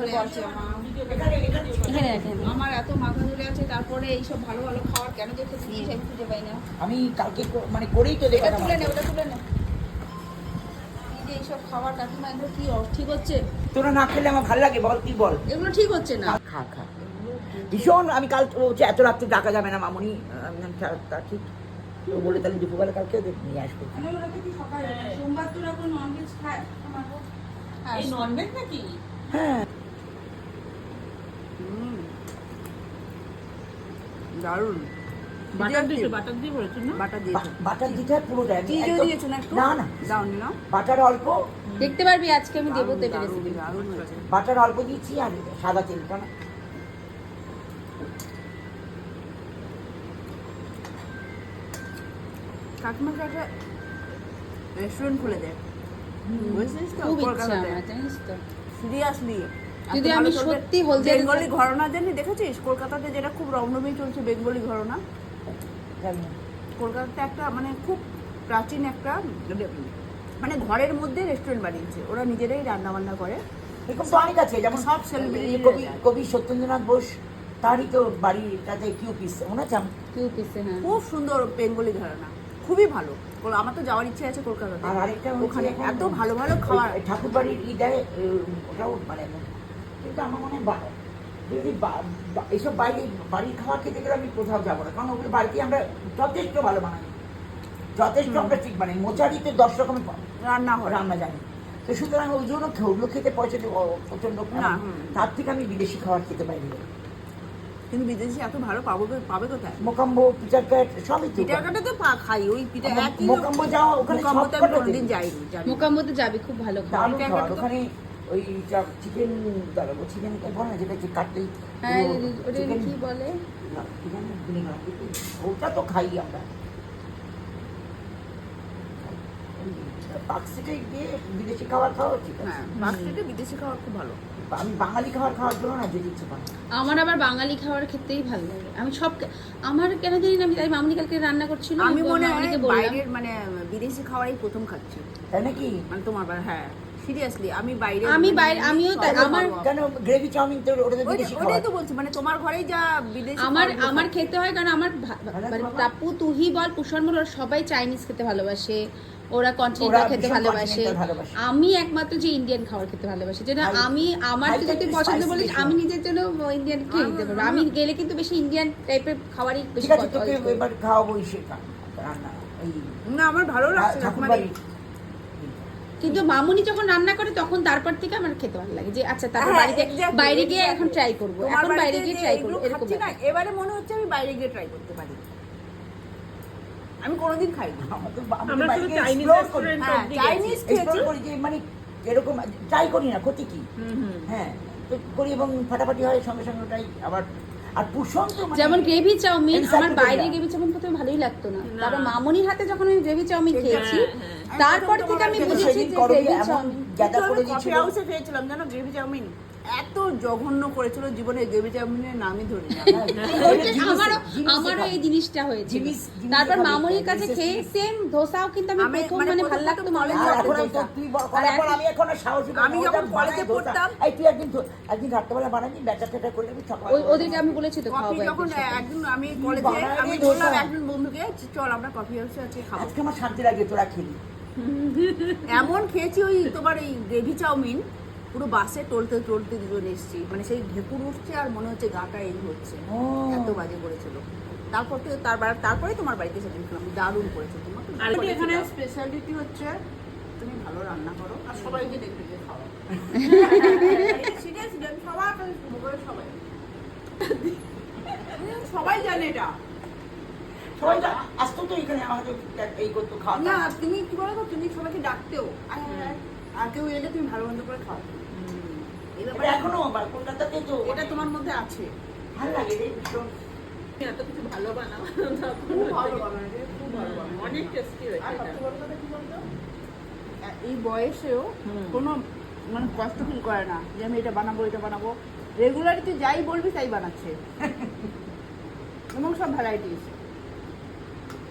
ধরে আছে আমার এত মাথা ধরে আছে। তারপরে এইসব ভালো ভালো খাবার কেন যে খেয়েছিস আমি খুঁজে পাই না। আমি কালকে মানে করেই তো এটা তুলে নে, ওটা তুলে নে। এই যে এইসব খাবার কাকিমা এগুলো কি ঠিক হচ্ছে? তোরা না খেলে আমার ভালো লাগে বল, তুই বল। এগুলো ঠিক হচ্ছে না। খা খা ভীষণ। আমি কাল বলছি এত রাত্রে ডাকা যাবে না মামুনি, তা ঠিক তো বলে তাহলে দুপুরবেলা কালকে নিয়ে আসবো। সোমবার তোরা কোনো ননভেজ খায়? এই ননভেজ নাকি? হ্যাঁ দারুণ। বাটার দিয়ে বলেছো না? বাটার দিয়েছো? বাটার দিতে হয় পুরোটা। চিজও দিয়েছো না একটু? না না দাওনি না? বাটার অল্প, দেখতে পারবি আজকে আমি দেবো তো এটা রেসিপি। দারুণ হয়েছে। বাটার অল্প দিচ্ছি আর সাদা তেলটা না। কাকিমাকে একটা রেস্টুরেন্ট খুলে দেয়, বুঝছিস তো? খুব ইচ্ছা কলকাতাতে আমার, জানিস তো। সিরিয়াসলি যদি আমি সত্যি হলদিয়া বেঙ্গলি ঘরানা জানি, দেখেছিস কলকাতাতে যেটা খুব রমরমে চলছে বেঙ্গলি ঘরানা? কলকাতাতে একটা মানে খুব প্রাচীন একটা মানে ঘরের মধ্যে রেস্টুরেন্ট বানিয়েছে, ওরা নিজেরাই রান্না বান্না করে। এরকম তো অনেক আছে, যেমন সব celebrity কবি সত্যেন্দ্রনাথ বোস, তারই তো বাড়িটাতে কিউ পিস মনে আছে? কিউ পিসে, হ্যাঁ। খুব সুন্দর বেঙ্গলি ঘরানা, খুবই ভালো। আমার তো যাওয়ার ইচ্ছে আছে কলকাতাতে। আর আরেকটা ওখানে এত ভালো ভালো খাবার। ঠাকুর বাড়ির দেয়, ওটাও মানে, কিন্তু আমার মনে হয় যদি এইসব বাড়ির খাবার খেতে গেলে আমি কোথাও যাবো না, কারণ ওগুলো বাড়িতে আমরা যথেষ্ট ভালো বানাই, যথেষ্ট আমরা ঠিক বানাই। মোচারিতে 10 রকমের রান্না জানি, তো সুতরাং ওই জন্য ওগুলো খেতে পয়সা প্রচন্ড না। তার থেকে আমি বিদেশি খাবার খেতে পাইনি। কিন্তু বিদেশি এত ভালো পাবে কোথায়? মোকাম্বো, পিটার ক্যাট সবই তো। পিটার ক্যাটে তো খাই, ওই পিটার একই। মোকাম্বো যাওয়া, ওখানে মোকাম্বোতে আমি কোনোদিন যাইনি। মোকাম্বোতে যাবি, খুব ভালো খাবার। দারুণ খাবার ওখানে। ওই চিকেন দাঁড়াবো, চিকেন বলে না, যেটা কাটলেই হ্যাঁ, ওটা কি বলে, ওটা তো খাই আমরা। পার্কস্ট্রিটে গিয়ে বিদেশি খাবার খাওয়া উচিত। হ্যাঁ, পার্কস্ট্রিটে বিদেশি খাবার খুব ভালো। আমি বাঙালি খাবার খাওয়ার জন্য না যেতে ইচ্ছে পাই। আমার আবার বাঙালি খাবার খেতেই ভালো লাগে। আমি সব আমার কেন জানি না, আমি তাই মামনি কালকে রান্না করছিল, আমি মনে হয় বাইরের মানে বিদেশি খাবারই প্রথম খাচ্ছি, তাই নাকি? মানে তোমার হ্যাঁ সিরিয়াসলি আমি বাইরে আমিও তাই। আমার কেন গ্রেভি চাউমিন তো ওটা তো বিদেশি খাবার। ওটাই তো বলছি, মানে তোমার ঘরেই যা বিদেশি আমার খেতে হয়, কারণ আমার মানে টাপু, তুহি বল, কুশন বল, ওরা সবাই চাইনিজ খেতে ভালোবাসে, ওরা কন্টিনেন্টাল খেতে ভালোবাসে। আমি একমাত্র যে ইন্ডিয়ান খাবার খেতে ভালোবাসি, যেটা আমি আমার যদি পছন্দ বলিস আমি নিজের জন্য ইন্ডিয়ান খেয়ে নিতে পারবো। আমি গেলে কিন্তু বেশি ইন্ডিয়ান টাইপের খাবারই বেশি ঠিক আছে, তোকে এবার খাওয়াবো সেটা রান্না। না আমার ভালো লাগছে না, কিন্তু মামুনি যখন রান্না করে তখন তারপর থেকে আমার খেতে ভালো লাগে, যে আচ্ছা তারপর বাইরে গিয়ে এখন ট্রাই করবো, এখন বাইরে গিয়ে ট্রাই করবো এরকম না। এবারে মনে হচ্ছে আমি বাইরে গিয়ে ট্রাই করতে পারি, আমি কোনোদিন খাই না। আমরা শুধু চাইনিজ রেস্টুরেন্ট চাইনিজ খেয়েছি, মানে এরকম ট্রাই করি না, ক্ষতি কি? হ্যাঁ তো করি এবং ফাটাফাটি হয় সঙ্গে সঙ্গে ওটাই আবার। আর পুষণ তো যেমন গ্রেভি চাউমিন, আমার বাইরে গ্রেভি চাউমিন প্রথমে ভালোই লাগতো না, তারপর মামনির হাতে যখন আমি গ্রেভি চাউমিন খেয়েছি তারপর থেকে আমি বুঝেছি যে গ্রেভি চাউমিন। কফি হাউসে খেয়েছিলাম জানো গ্রেভি চাউমিন, এত জঘন্য করেছিল, জীবনে গ্রেভি চাউমিনের নামই ধরি না। আমারও এই জিনিসটা হয়েছে। তারপর মামনির কাছে খেয়ে সেম ধোসাও কিন্তু আমি প্রথম মানে ভালো লাগতো না। আমি যখন কলেজে পড়তাম, তুই একদিন রাত্রেবেলা বানাবি, ব্যাটা ট্যাটা করলে ওদেরকে আমি বলেছি তো খাওয়াবো। যখন একদিন আমি কলেজে আমি বললাম একজন বন্ধুকে চল আমরা কফি হাউসে আজকে খাবো, আজকে আমার শান্তি লাগে তোরা খেলি। এমন খেয়েছি ওই তোমার এই গ্রেভি চাউমিন, পুরো বাসে টলতে টলতে দুজন এসেছি, মানে সেই ঢেকুর উঠছে আর মনে হচ্ছে গাটা এই হচ্ছে, এত বাজে করেছিল। তারপর থেকে তারপরে তোমার বাড়িতে সেদিন খেলাম, দারুণ করেছে। তোমাকে এখানে স্পেশালিটি হচ্ছে তুমি ভালো রান্না করো আর সবাইকে দেখে দেখে খাওয়া। সিরিয়াসলি আমি সবার কাছে শুরু করে সবাই জানে এটা, সবাই আসতো তো এখানে আমাদের এই করতো খাওয়া না। তুমি কি বলো, তুমি সবাইকে ডাকতেও আর কেউ এলে তুমি ভালো মন্দ করে খাও। এখনো কলকাতাতে তো এটা তোমার মধ্যে আছে, ভালো লাগে রে ভীষণ। এত কিছু ভালো বানাও, খুব ভালো বানায় রে, খুব ভালো বানায়, অনেক টেস্টি হয়েছে এটা। এই বয়সেও কোনো মানে কষ্ট ফিল করে না যে আমি এটা বানাবো এটা বানাবো, রেগুলারলি তুই যাই বলবি তাই বানাচ্ছে এবং সব ভ্যারাইটিস।